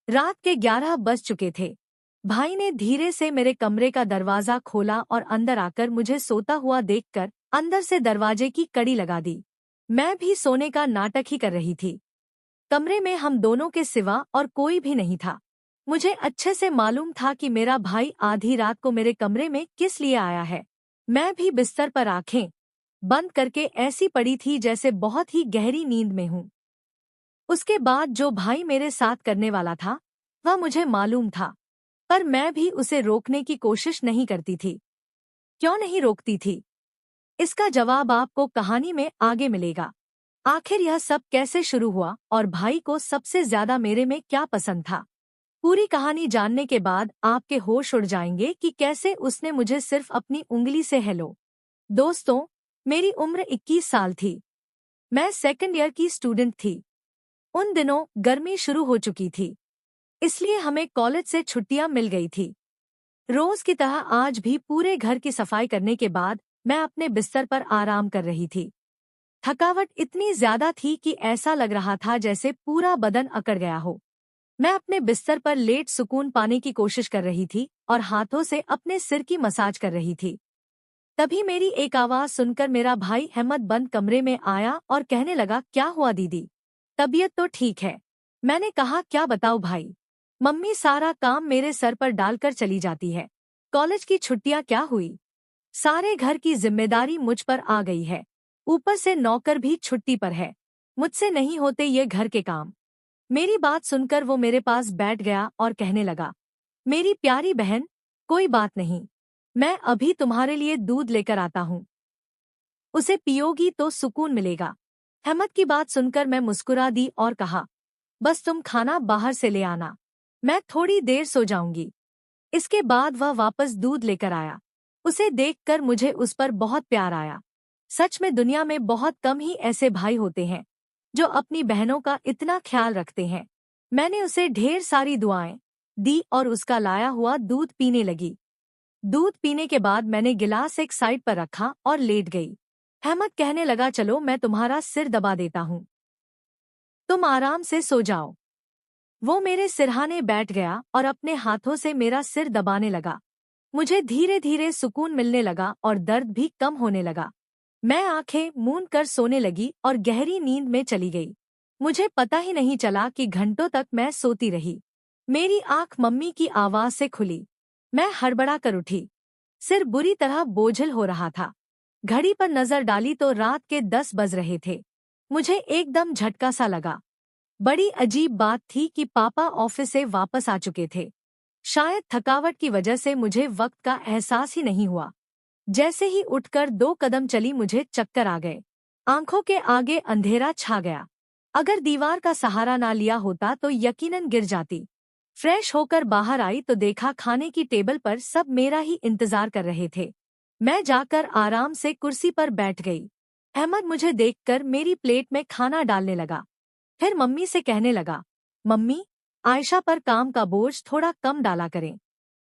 रात के 11 बज चुके थे। भाई ने धीरे से मेरे कमरे का दरवाजा खोला और अंदर आकर मुझे सोता हुआ देखकर अंदर से दरवाजे की कड़ी लगा दी। मैं भी सोने का नाटक ही कर रही थी। कमरे में हम दोनों के सिवा और कोई भी नहीं था। मुझे अच्छे से मालूम था कि मेरा भाई आधी रात को मेरे कमरे में किस लिए आया है। मैं भी बिस्तर पर आंखें बंद करके ऐसी पड़ी थी जैसे बहुत ही गहरी नींद में हूँ। उसके बाद जो भाई मेरे साथ करने वाला था वह मुझे मालूम था, पर मैं भी उसे रोकने की कोशिश नहीं करती थी। क्यों नहीं रोकती थी? इसका जवाब आपको कहानी में आगे मिलेगा। आखिर यह सब कैसे शुरू हुआ और भाई को सबसे ज्यादा मेरे में क्या पसंद था? पूरी कहानी जानने के बाद आपके होश उड़ जाएंगे कि कैसे उसने मुझे सिर्फ अपनी उंगली से हेलो। दोस्तों, मेरी उम्र 21 साल थी। मैं सेकंड ईयर की स्टूडेंट थी। उन दिनों गर्मी शुरू हो चुकी थी, इसलिए हमें कॉलेज से छुट्टियां मिल गई थी। रोज की तरह आज भी पूरे घर की सफाई करने के बाद मैं अपने बिस्तर पर आराम कर रही थी। थकावट इतनी ज्यादा थी कि ऐसा लग रहा था जैसे पूरा बदन अकड़ गया हो। मैं अपने बिस्तर पर लेट सुकून पाने की कोशिश कर रही थी और हाथों से अपने सिर की मसाज कर रही थी। तभी मेरी एक आवाज सुनकर मेरा भाई अहमद बंद कमरे में आया और कहने लगा, क्या हुआ दीदी? तबीयत तो ठीक है। मैंने कहा, क्या बताऊं भाई, मम्मी सारा काम मेरे सर पर डालकर चली जाती है। कॉलेज की छुट्टियां क्या हुई, सारे घर की जिम्मेदारी मुझ पर आ गई है। ऊपर से नौकर भी छुट्टी पर है। मुझसे नहीं होते ये घर के काम। मेरी बात सुनकर वो मेरे पास बैठ गया और कहने लगा, मेरी प्यारी बहन, कोई बात नहीं, मैं अभी तुम्हारे लिए दूध लेकर आता हूँ, उसे पियोगी तो सुकून मिलेगा। अहमद की बात सुनकर मैं मुस्कुरा दी और कहा, बस तुम खाना बाहर से ले आना, मैं थोड़ी देर सो जाऊंगी। इसके बाद वह वापस दूध लेकर आया। उसे देखकर मुझे उस पर बहुत प्यार आया। सच में दुनिया में बहुत कम ही ऐसे भाई होते हैं जो अपनी बहनों का इतना ख्याल रखते हैं। मैंने उसे ढेर सारी दुआएं दी और उसका लाया हुआ दूध पीने लगी। दूध पीने के बाद मैंने गिलास एक साइड पर रखा और लेट गई। अहमद कहने लगा, चलो मैं तुम्हारा सिर दबा देता हूँ, तुम आराम से सो जाओ। वो मेरे सिरहाने बैठ गया और अपने हाथों से मेरा सिर दबाने लगा। मुझे धीरे धीरे सुकून मिलने लगा और दर्द भी कम होने लगा। मैं आंखें मूंद कर सोने लगी और गहरी नींद में चली गई। मुझे पता ही नहीं चला कि घंटों तक मैं सोती रही। मेरी आंख मम्मी की आवाज से खुली। मैं हड़बड़ा कर उठी। सिर बुरी तरह बोझिल हो रहा था। घड़ी पर नजर डाली तो रात के 10 बज रहे थे। मुझे एकदम झटका सा लगा। बड़ी अजीब बात थी कि पापा ऑफिस से वापस आ चुके थे। शायद थकावट की वजह से मुझे वक्त का एहसास ही नहीं हुआ। जैसे ही उठकर 2 कदम चली मुझे चक्कर आ गए। आंखों के आगे अंधेरा छा गया। अगर दीवार का सहारा ना लिया होता तो यकीनन गिर जाती। फ्रेश होकर बाहर आई तो देखा खाने की टेबल पर सब मेरा ही इंतजार कर रहे थे। मैं जाकर आराम से कुर्सी पर बैठ गई। अहमद मुझे देखकर मेरी प्लेट में खाना डालने लगा। फिर मम्मी से कहने लगा, मम्मी, आयशा पर काम का बोझ थोड़ा कम डाला करें।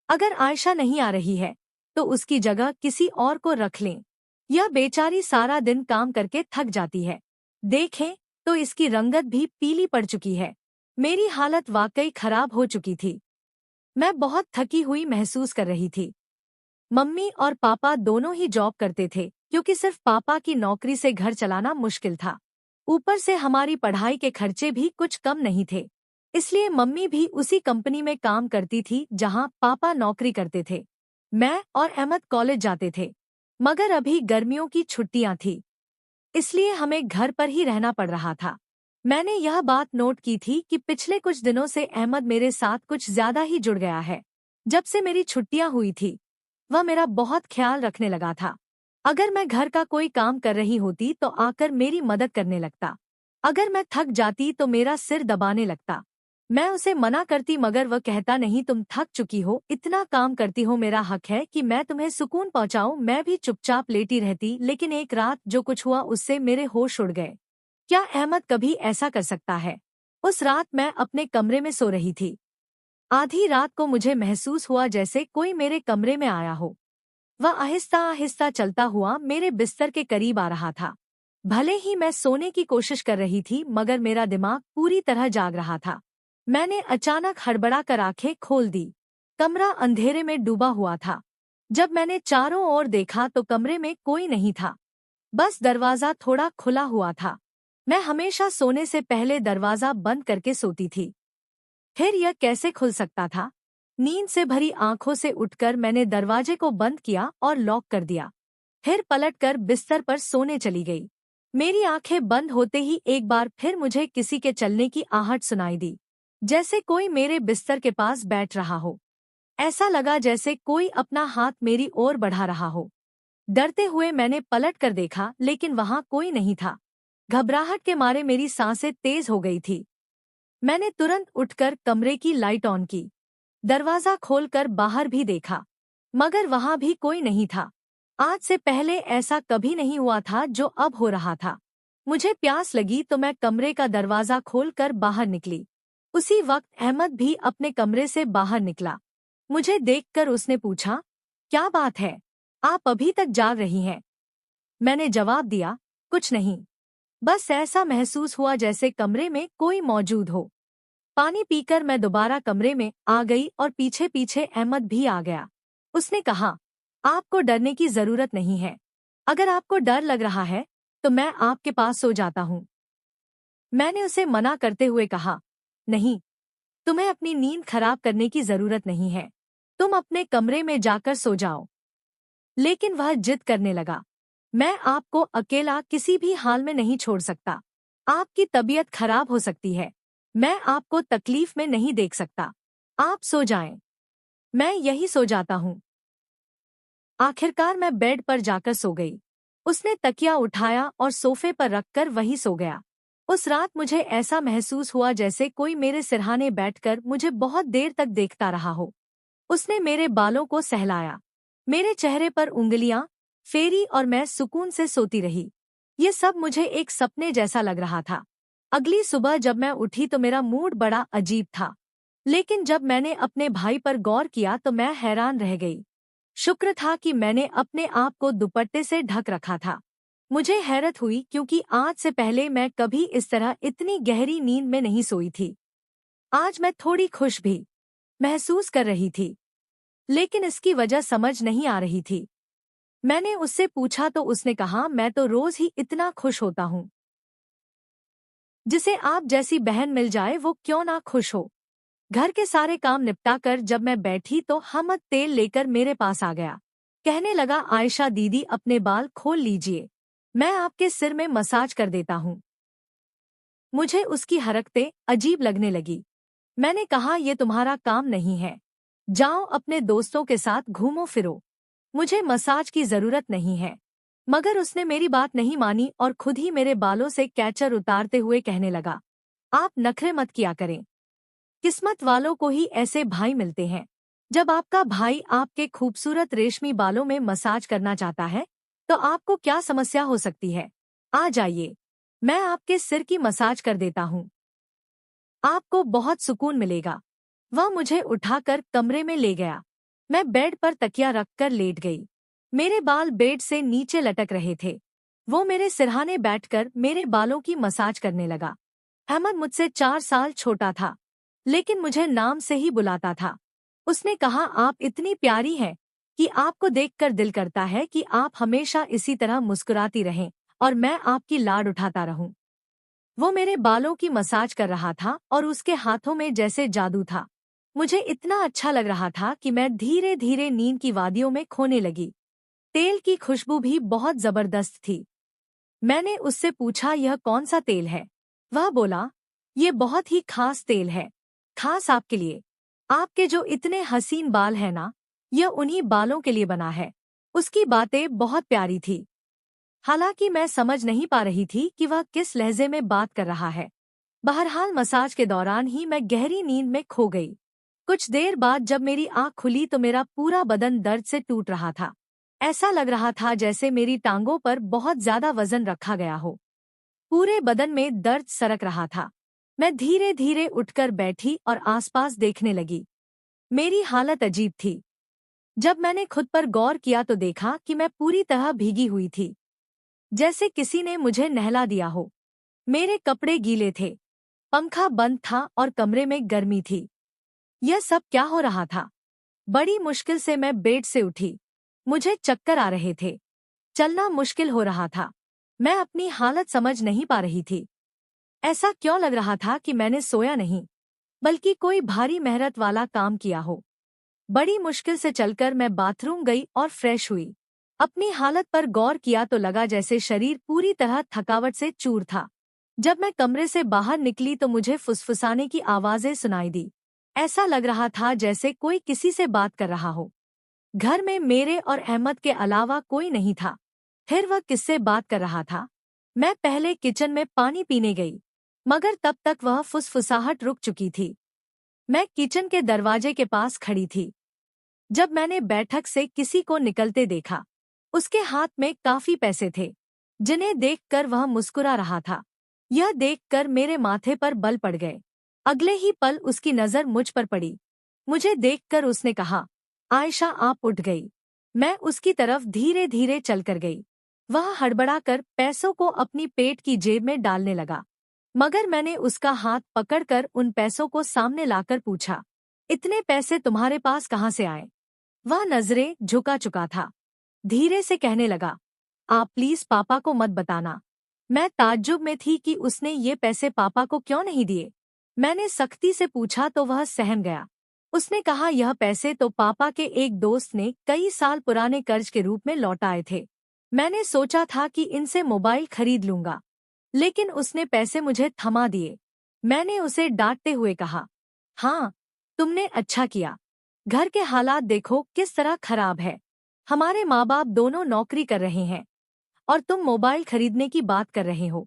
अगर आयशा नहीं आ रही है तो उसकी जगह किसी और को रख लें। यह बेचारी सारा दिन काम करके थक जाती है। देखें तो इसकी रंगत भी पीली पड़ चुकी है। मेरी हालत वाकई खराब हो चुकी थी। मैं बहुत थकी हुई महसूस कर रही थी। मम्मी और पापा दोनों ही जॉब करते थे, क्योंकि सिर्फ पापा की नौकरी से घर चलाना मुश्किल था। ऊपर से हमारी पढ़ाई के खर्चे भी कुछ कम नहीं थे। इसलिए मम्मी भी उसी कंपनी में काम करती थी जहां पापा नौकरी करते थे। मैं और अहमद कॉलेज जाते थे, मगर अभी गर्मियों की छुट्टियां थी, इसलिए हमें घर पर ही रहना पड़ रहा था। मैंने यह बात नोट की थी कि पिछले कुछ दिनों से अहमद मेरे साथ कुछ ज्यादा ही जुड़ गया है। जब से मेरी छुट्टियां हुई थी वह मेरा बहुत ख्याल रखने लगा था। अगर मैं घर का कोई काम कर रही होती तो आकर मेरी मदद करने लगता। अगर मैं थक जाती तो मेरा सिर दबाने लगता। मैं उसे मना करती मगर वह कहता, नहीं, तुम थक चुकी हो, इतना काम करती हो, मेरा हक है कि मैं तुम्हें सुकून पहुंचाऊं। मैं भी चुपचाप लेटी रहती, लेकिन एक रात जो कुछ हुआ उससे मेरे होश उड़ गए। क्या अहमद कभी ऐसा कर सकता है? उस रात मैं अपने कमरे में सो रही थी। आधी रात को मुझे महसूस हुआ जैसे कोई मेरे कमरे में आया हो। वह आहिस्ता आहिस्ता चलता हुआ मेरे बिस्तर के करीब आ रहा था। भले ही मैं सोने की कोशिश कर रही थी मगर मेरा दिमाग पूरी तरह जाग रहा था। मैंने अचानक हड़बड़ा कर आंखें खोल दी। कमरा अंधेरे में डूबा हुआ था। जब मैंने चारों ओर देखा तो कमरे में कोई नहीं था, बस दरवाजा थोड़ा खुला हुआ था। मैं हमेशा सोने से पहले दरवाजा बंद करके सोती थी, फिर यह कैसे खुल सकता था? नींद से भरी आंखों से उठकर मैंने दरवाजे को बंद किया और लॉक कर दिया। फिर पलटकर बिस्तर पर सोने चली गई। मेरी आंखें बंद होते ही एक बार फिर मुझे किसी के चलने की आहट सुनाई दी, जैसे कोई मेरे बिस्तर के पास बैठ रहा हो। ऐसा लगा जैसे कोई अपना हाथ मेरी ओर बढ़ा रहा हो। डरते हुए मैंने पलट कर देखा, लेकिन वहां कोई नहीं था। घबराहट के मारे मेरी सांसें तेज हो गई थी। मैंने तुरंत उठकर कमरे की लाइट ऑन की, दरवाजा खोलकर बाहर भी देखा, मगर वहां भी कोई नहीं था। आज से पहले ऐसा कभी नहीं हुआ था जो अब हो रहा था। मुझे प्यास लगी तो मैं कमरे का दरवाजा खोलकर बाहर निकली। उसी वक्त अहमद भी अपने कमरे से बाहर निकला। मुझे देखकर उसने पूछा, क्या बात है, आप अभी तक जाग रही हैं? मैंने जवाब दिया, कुछ नहीं, बस ऐसा महसूस हुआ जैसे कमरे में कोई मौजूद हो। पानी पीकर मैं दोबारा कमरे में आ गई और पीछे पीछे अहमद भी आ गया। उसने कहा, आपको डरने की जरूरत नहीं है। अगर आपको डर लग रहा है तो मैं आपके पास सो जाता हूँ। मैंने उसे मना करते हुए कहा, नहीं, तुम्हें अपनी नींद खराब करने की जरूरत नहीं है, तुम अपने कमरे में जाकर सो जाओ। लेकिन वह जिद करने लगा, मैं आपको अकेला किसी भी हाल में नहीं छोड़ सकता। आपकी तबीयत खराब हो सकती है, मैं आपको तकलीफ में नहीं देख सकता। आप सो जाएं, मैं यही सो जाता हूँ। आखिरकार मैं बेड पर जाकर सो गई। उसने तकिया उठाया और सोफे पर रखकर वही सो गया। उस रात मुझे ऐसा महसूस हुआ जैसे कोई मेरे सिरहाने बैठकर मुझे बहुत देर तक देखता रहा हो। उसने मेरे बालों को सहलाया, मेरे चेहरे पर उंगलियां फेरी और मैं सुकून से सोती रही। ये सब मुझे एक सपने जैसा लग रहा था। अगली सुबह जब मैं उठी तो मेरा मूड बड़ा अजीब था, लेकिन जब मैंने अपने भाई पर गौर किया तो मैं हैरान रह गई। शुक्र था कि मैंने अपने आप को दुपट्टे से ढक रखा था। मुझे हैरत हुई क्योंकि आज से पहले मैं कभी इस तरह इतनी गहरी नींद में नहीं सोई थी। आज मैं थोड़ी खुश भी महसूस कर रही थी, लेकिन इसकी वजह समझ नहीं आ रही थी। मैंने उससे पूछा तो उसने कहा, मैं तो रोज ही इतना खुश होता हूँ। जिसे आप जैसी बहन मिल जाए वो क्यों ना खुश हो। घर के सारे काम निपटाकर जब मैं बैठी तो हमद तेल लेकर मेरे पास आ गया। कहने लगा, आयशा दीदी अपने बाल खोल लीजिए, मैं आपके सिर में मसाज कर देता हूँ। मुझे उसकी हरकतें अजीब लगने लगी। मैंने कहा, ये तुम्हारा काम नहीं है, जाओ अपने दोस्तों के साथ घूमो फिरो, मुझे मसाज की जरूरत नहीं है। मगर उसने मेरी बात नहीं मानी और खुद ही मेरे बालों से कैचर उतारते हुए कहने लगा, आप नखरे मत किया करें, किस्मत वालों को ही ऐसे भाई मिलते हैं। जब आपका भाई आपके खूबसूरत रेशमी बालों में मसाज करना चाहता है तो आपको क्या समस्या हो सकती है? आ जाइए, मैं आपके सिर की मसाज कर देता हूँ, आपको बहुत सुकून मिलेगा। वह मुझे उठाकर कमरे में ले गया। मैं बेड पर तकिया रखकर लेट गई। मेरे बाल बेड से नीचे लटक रहे थे। वो मेरे सिरहाने बैठकर मेरे बालों की मसाज करने लगा। अहमद मुझसे 4 साल छोटा था, लेकिन मुझे नाम से ही बुलाता था। उसने कहा, आप इतनी प्यारी हैं कि आपको देखकर दिल करता है कि आप हमेशा इसी तरह मुस्कुराती रहें और मैं आपकी लाड उठाता रहूं। वो मेरे बालों की मसाज कर रहा था और उसके हाथों में जैसे जादू था। मुझे इतना अच्छा लग रहा था कि मैं धीरे धीरे नींद की वादियों में खोने लगी। तेल की खुशबू भी बहुत जबरदस्त थी। मैंने उससे पूछा, यह कौन सा तेल है? वह बोला, ये बहुत ही खास तेल है, खास आपके लिए। आपके जो इतने हसीन बाल हैं ना, यह उन्हीं बालों के लिए बना है। उसकी बातें बहुत प्यारी थी। हालांकि मैं समझ नहीं पा रही थी कि वह किस लहजे में बात कर रहा है। बहरहाल मसाज के दौरान ही मैं गहरी नींद में खो गई। कुछ देर बाद जब मेरी आंख खुली तो मेरा पूरा बदन दर्द से टूट रहा था। ऐसा लग रहा था जैसे मेरी टांगों पर बहुत ज्यादा वजन रखा गया हो। पूरे बदन में दर्द सरक रहा था। मैं धीरे धीरे उठकर बैठी और आसपास देखने लगी। मेरी हालत अजीब थी। जब मैंने खुद पर गौर किया तो देखा कि मैं पूरी तरह भीगी हुई थी, जैसे किसी ने मुझे नहला दिया हो। मेरे कपड़े गीले थे, पंखा बंद था और कमरे में गर्मी थी। यह सब क्या हो रहा था? बड़ी मुश्किल से मैं बेड से उठी। मुझे चक्कर आ रहे थे। चलना मुश्किल हो रहा था। मैं अपनी हालत समझ नहीं पा रही थी। ऐसा क्यों लग रहा था कि मैंने सोया नहीं, बल्कि कोई भारी मेहनत वाला काम किया हो। बड़ी मुश्किल से चलकर मैं बाथरूम गई और फ्रेश हुई। अपनी हालत पर गौर किया तो लगा जैसे शरीर पूरी तरह थकावट से चूर था। जब मैं कमरे से बाहर निकली तो मुझे फुसफुसाने की आवाजें सुनाई दी। ऐसा लग रहा था जैसे कोई किसी से बात कर रहा हो। घर में मेरे और अहमद के अलावा कोई नहीं था। फिर वह किससे बात कर रहा था? मैं पहले किचन में पानी पीने गई, मगर तब तक वह फुसफुसाहट रुक चुकी थी। मैं किचन के दरवाजे के पास खड़ी थी जब मैंने बैठक से किसी को निकलते देखा। उसके हाथ में काफी पैसे थे, जिन्हें देखकर वह मुस्कुरा रहा था। यह देखकर मेरे माथे पर बल पड़ गए। अगले ही पल उसकी नजर मुझ पर पड़ी। मुझे देखकर उसने कहा, आयशा आप उठ गई। मैं उसकी तरफ धीरे धीरे चलकर गई। वह हड़बड़ाकर पैसों को अपनी पेट की जेब में डालने लगा, मगर मैंने उसका हाथ पकड़कर उन पैसों को सामने लाकर पूछा, इतने पैसे तुम्हारे पास कहाँ से आए? वह नजरें झुका चुका था। धीरे से कहने लगा, आप प्लीज पापा को मत बताना। मैं ताज्जुब में थी कि उसने ये पैसे पापा को क्यों नहीं दिए। मैंने सख्ती से पूछा तो वह सहम गया। उसने कहा, यह पैसे तो पापा के एक दोस्त ने कई साल पुराने कर्ज के रूप में लौटाए थे। मैंने सोचा था कि इनसे मोबाइल खरीद लूंगा, लेकिन उसने पैसे मुझे थमा दिए। मैंने उसे डांटते हुए कहा, हाँ, तुमने अच्छा किया। घर के हालात देखो किस तरह खराब है। हमारे माँ बाप दोनों नौकरी कर रहे हैं और तुम मोबाइल खरीदने की बात कर रहे हो।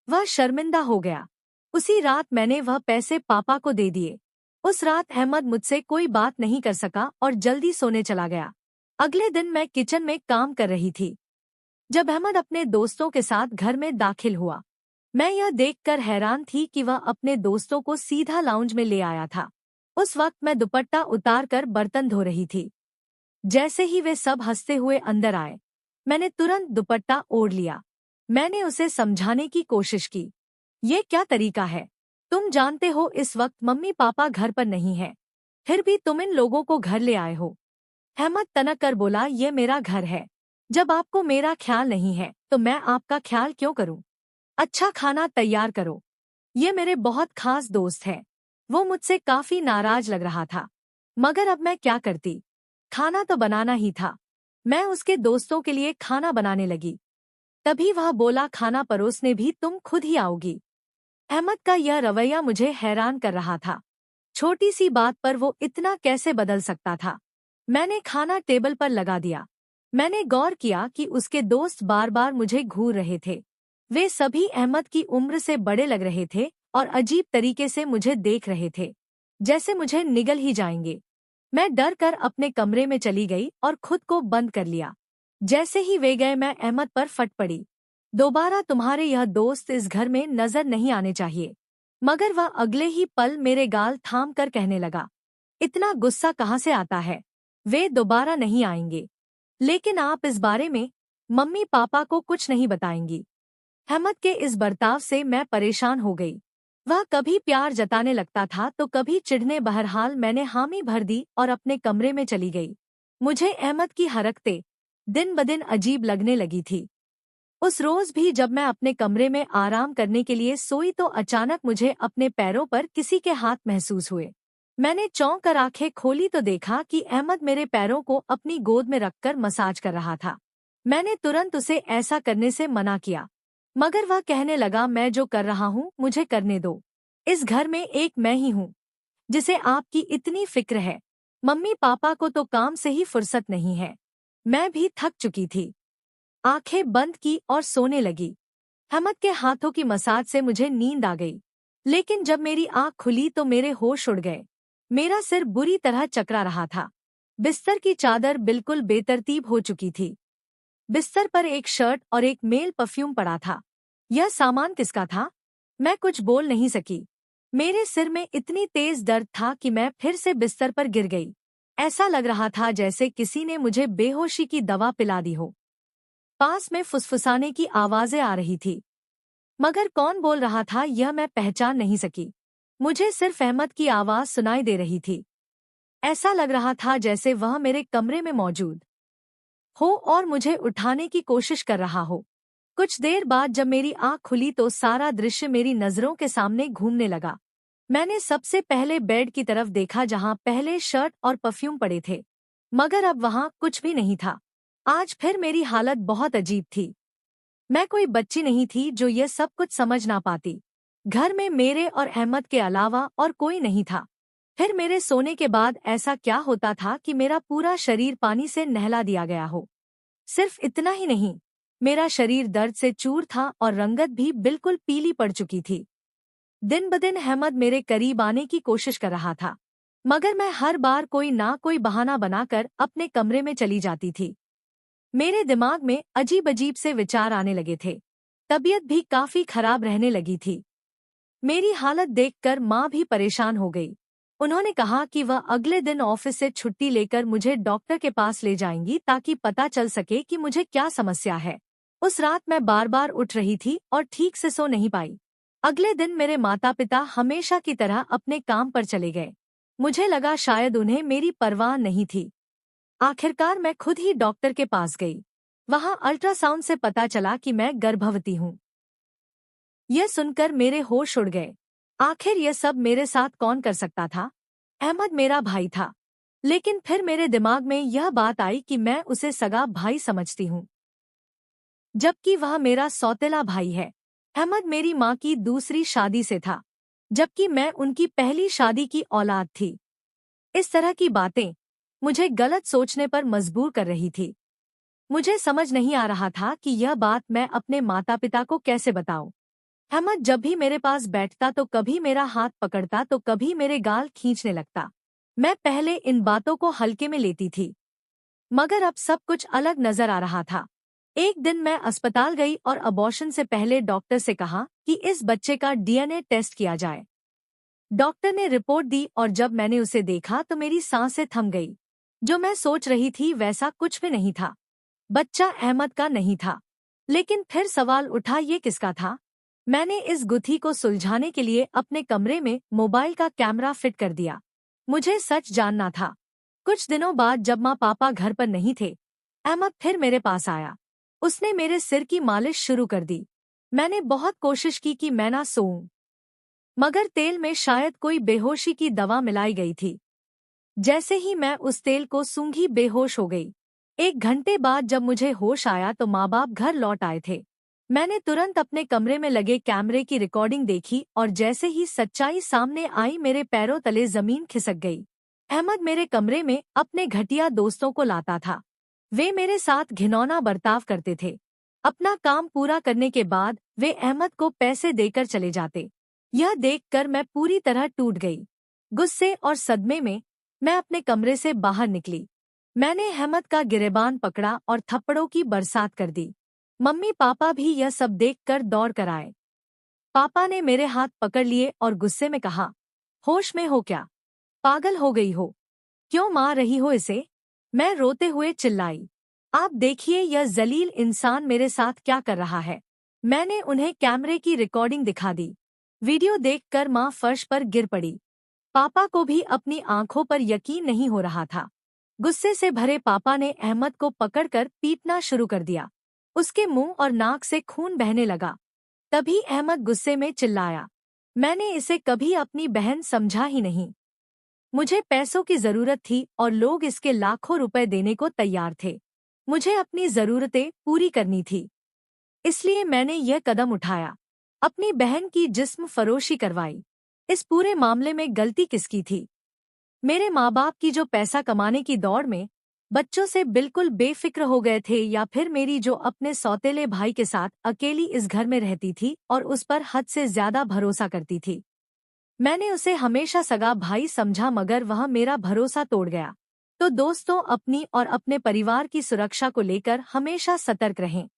वह शर्मिंदा हो गया। उसी रात मैंने वह पैसे पापा को दे दिए। उस रात अहमद मुझसे कोई बात नहीं कर सका और जल्दी सोने चला गया। अगले दिन मैं किचन में काम कर रही थी जब अहमद अपने दोस्तों के साथ घर में दाखिल हुआ। मैं यह देखकर हैरान थी कि वह अपने दोस्तों को सीधा लाउंज में ले आया था। उस वक्त मैं दुपट्टा उतारकर बर्तन धो रही थी। जैसे ही वे सब हंसते हुए अंदर आए, मैंने तुरंत दुपट्टा ओढ़ लिया। मैंने उसे समझाने की कोशिश की, ये क्या तरीका है? तुम जानते हो इस वक्त मम्मी पापा घर पर नहीं है, फिर भी तुम इन लोगों को घर ले आए हो। अहमद तनक कर बोला, ये मेरा घर है। जब आपको मेरा ख्याल नहीं है तो मैं आपका ख्याल क्यों करूं? अच्छा खाना तैयार करो। ये मेरे बहुत खास दोस्त है। वो मुझसे काफी नाराज लग रहा था, मगर अब मैं क्या करती? खाना तो बनाना ही था। मैं उसके दोस्तों के लिए खाना बनाने लगी। तभी वह बोला, खाना परोसने भी तुम खुद ही आओगी। अहमद का यह रवैया मुझे हैरान कर रहा था। छोटी सी बात पर वो इतना कैसे बदल सकता था? मैंने खाना टेबल पर लगा दिया। मैंने गौर किया कि उसके दोस्त बार बार मुझे घूर रहे थे। वे सभी अहमद की उम्र से बड़े लग रहे थे और अजीब तरीके से मुझे देख रहे थे, जैसे मुझे निगल ही जाएंगे। मैं डर कर अपने कमरे में चली गई और खुद को बंद कर लिया। जैसे ही वे गए मैं अहमद पर फट पड़ी। दोबारा तुम्हारे यह दोस्त इस घर में नजर नहीं आने चाहिए। मगर वह अगले ही पल मेरे गाल थाम कर कहने लगा, इतना गुस्सा कहाँ से आता है? वे दोबारा नहीं आएंगे। लेकिन आप इस बारे में मम्मी पापा को कुछ नहीं बताएंगी। अहमद के इस बर्ताव से मैं परेशान हो गई। वह कभी प्यार जताने लगता था तो कभी चिढ़ने। बहरहाल मैंने हामी भर दी और अपने कमरे में चली गई। मुझे अहमद की हरकतें दिन ब दिन अजीब लगने लगी थी। उस रोज भी जब मैं अपने कमरे में आराम करने के लिए सोई तो अचानक मुझे अपने पैरों पर किसी के हाथ महसूस हुए। मैंने चौंक कर आंखें खोली तो देखा कि अहमद मेरे पैरों को अपनी गोद में रखकर मसाज कर रहा था। मैंने तुरंत उसे ऐसा करने से मना किया, मगर वह कहने लगा, मैं जो कर रहा हूँ मुझे करने दो। इस घर में एक मैं ही हूँ जिसे आपकी इतनी फिक्र है। मम्मी पापा को तो काम से ही फुर्सत नहीं है। मैं भी थक चुकी थी। आंखें बंद की और सोने लगी। अहमद के हाथों की मसाज से मुझे नींद आ गई, लेकिन जब मेरी आंख खुली तो मेरे होश उड़ गए। मेरा सिर बुरी तरह चकरा रहा था। बिस्तर की चादर बिल्कुल बेतरतीब हो चुकी थी। बिस्तर पर एक शर्ट और एक मेल परफ्यूम पड़ा था। यह सामान किसका था? मैं कुछ बोल नहीं सकी। मेरे सिर में इतनी तेज दर्द था कि मैं फिर से बिस्तर पर गिर गई। ऐसा लग रहा था जैसे किसी ने मुझे बेहोशी की दवा पिला दी हो। पास में फुसफुसाने की आवाजें आ रही थी। मगर कौन बोल रहा था यह मैं पहचान नहीं सकी। मुझे सिर्फ अहमद की आवाज सुनाई दे रही थी। ऐसा लग रहा था जैसे वह मेरे कमरे में मौजूद हो और मुझे उठाने की कोशिश कर रहा हो। कुछ देर बाद जब मेरी आंख खुली तो सारा दृश्य मेरी नजरों के सामने घूमने लगा। मैंने सबसे पहले बेड की तरफ देखा जहां पहले शर्ट और परफ्यूम पड़े थे, मगर अब वहां कुछ भी नहीं था। आज फिर मेरी हालत बहुत अजीब थी। मैं कोई बच्ची नहीं थी जो ये सब कुछ समझ ना पाती। घर में मेरे और अहमद के अलावा और कोई नहीं था। फिर मेरे सोने के बाद ऐसा क्या होता था कि मेरा पूरा शरीर पानी से नहला दिया गया हो। सिर्फ इतना ही नहीं, मेरा शरीर दर्द से चूर था और रंगत भी बिल्कुल पीली पड़ चुकी थी। दिन ब दिन अहमद मेरे करीब आने की कोशिश कर रहा था, मगर मैं हर बार कोई ना कोई बहाना बनाकर अपने कमरे में चली जाती थी। मेरे दिमाग में अजीब अजीब से विचार आने लगे थे। तबीयत भी काफी खराब रहने लगी थी। मेरी हालत देखकर माँ भी परेशान हो गई। उन्होंने कहा कि वह अगले दिन ऑफिस से छुट्टी लेकर मुझे डॉक्टर के पास ले जाएंगी ताकि पता चल सके कि मुझे क्या समस्या है। उस रात मैं बार बार उठ रही थी और ठीक से सो नहीं पाई। अगले दिन मेरे माता पिता हमेशा की तरह अपने काम पर चले गए। मुझे लगा शायद उन्हें मेरी परवाह नहीं थी। आखिरकार मैं खुद ही डॉक्टर के पास गई। वहां अल्ट्रासाउंड से पता चला कि मैं गर्भवती हूँ। यह सुनकर मेरे होश उड़ गए। आखिर यह सब मेरे साथ कौन कर सकता था? अहमद मेरा भाई था, लेकिन फिर मेरे दिमाग में यह बात आई कि मैं उसे सगा भाई समझती हूँ, जबकि वह मेरा सौतेला भाई है। अहमद मेरी माँ की दूसरी शादी से था, जबकि मैं उनकी पहली शादी की औलाद थी। इस तरह की बातें मुझे गलत सोचने पर मजबूर कर रही थी। मुझे समझ नहीं आ रहा था कि यह बात मैं अपने माता पिता को कैसे बताऊं। अहमद जब भी मेरे पास बैठता तो कभी मेरा हाथ पकड़ता तो कभी मेरे गाल खींचने लगता। मैं पहले इन बातों को हल्के में लेती थी, मगर अब सब कुछ अलग नजर आ रहा था। एक दिन मैं अस्पताल गई और अबॉर्शन से पहले डॉक्टर से कहा कि इस बच्चे का डीएनए टेस्ट किया जाए। डॉक्टर ने रिपोर्ट दी और जब मैंने उसे देखा तो मेरी सांसें थम गई। जो मैं सोच रही थी वैसा कुछ भी नहीं था। बच्चा अहमद का नहीं था। लेकिन फिर सवाल उठा, ये किसका था? मैंने इस गुत्थी को सुलझाने के लिए अपने कमरे में मोबाइल का कैमरा फिट कर दिया। मुझे सच जानना था। कुछ दिनों बाद जब माँ पापा घर पर नहीं थे, अहमद फिर मेरे पास आया। उसने मेरे सिर की मालिश शुरू कर दी। मैंने बहुत कोशिश की कि मैं ना सोऊं, मगर तेल में शायद कोई बेहोशी की दवा मिलाई गई थी। जैसे ही मैं उस तेल को सूंघी बेहोश हो गई। 1 घंटे बाद जब मुझे होश आया तो माँ बाप घर लौट आए थे। मैंने तुरंत अपने कमरे में लगे कैमरे की रिकॉर्डिंग देखी और जैसे ही सच्चाई सामने आई मेरे पैरों तले जमीन खिसक गई। अहमद मेरे कमरे में अपने घटिया दोस्तों को लाता था। वे मेरे साथ घिनौना बर्ताव करते थे। अपना काम पूरा करने के बाद वे अहमद को पैसे देकर चले जाते। यह देखकर मैं पूरी तरह टूट गई। गुस्से और सदमे में मैं अपने कमरे से बाहर निकली। मैंने अहमद का गिरेबान पकड़ा और थप्पड़ों की बरसात कर दी। मम्मी पापा भी यह सब देखकर दौड़ कर आए। पापा ने मेरे हाथ पकड़ लिए और गुस्से में कहा, होश में हो क्या? पागल हो गई हो? क्यों मार रही हो इसे? मैं रोते हुए चिल्लाई, आप देखिए यह जलील इंसान मेरे साथ क्या कर रहा है। मैंने उन्हें कैमरे की रिकॉर्डिंग दिखा दी। वीडियो देखकर माँ फर्श पर गिर पड़ी। पापा को भी अपनी आंखों पर यकीन नहीं हो रहा था। गुस्से से भरे पापा ने अहमद को पकड़कर पीटना शुरू कर दिया। उसके मुंह और नाक से खून बहने लगा। तभी अहमद गुस्से में चिल्लाया, मैंने इसे कभी अपनी बहन समझा ही नहीं। मुझे पैसों की जरूरत थी और लोग इसके लाखों रुपए देने को तैयार थे। मुझे अपनी जरूरतें पूरी करनी थी, इसलिए मैंने यह कदम उठाया। अपनी बहन की जिस्म फरोशी करवाई। इस पूरे मामले में गलती किसकी थी? मेरे माँ बाप की जो पैसा कमाने की दौड़ में बच्चों से बिल्कुल बेफिक्र हो गए थे, या फिर मेरी जो अपने सौतेले भाई के साथ अकेली इस घर में रहती थी और उस पर हद से ज्यादा भरोसा करती थी। मैंने उसे हमेशा सगा भाई समझा, मगर वह मेरा भरोसा तोड़ गया। तो दोस्तों, अपनी और अपने परिवार की सुरक्षा को लेकर हमेशा सतर्क रहें।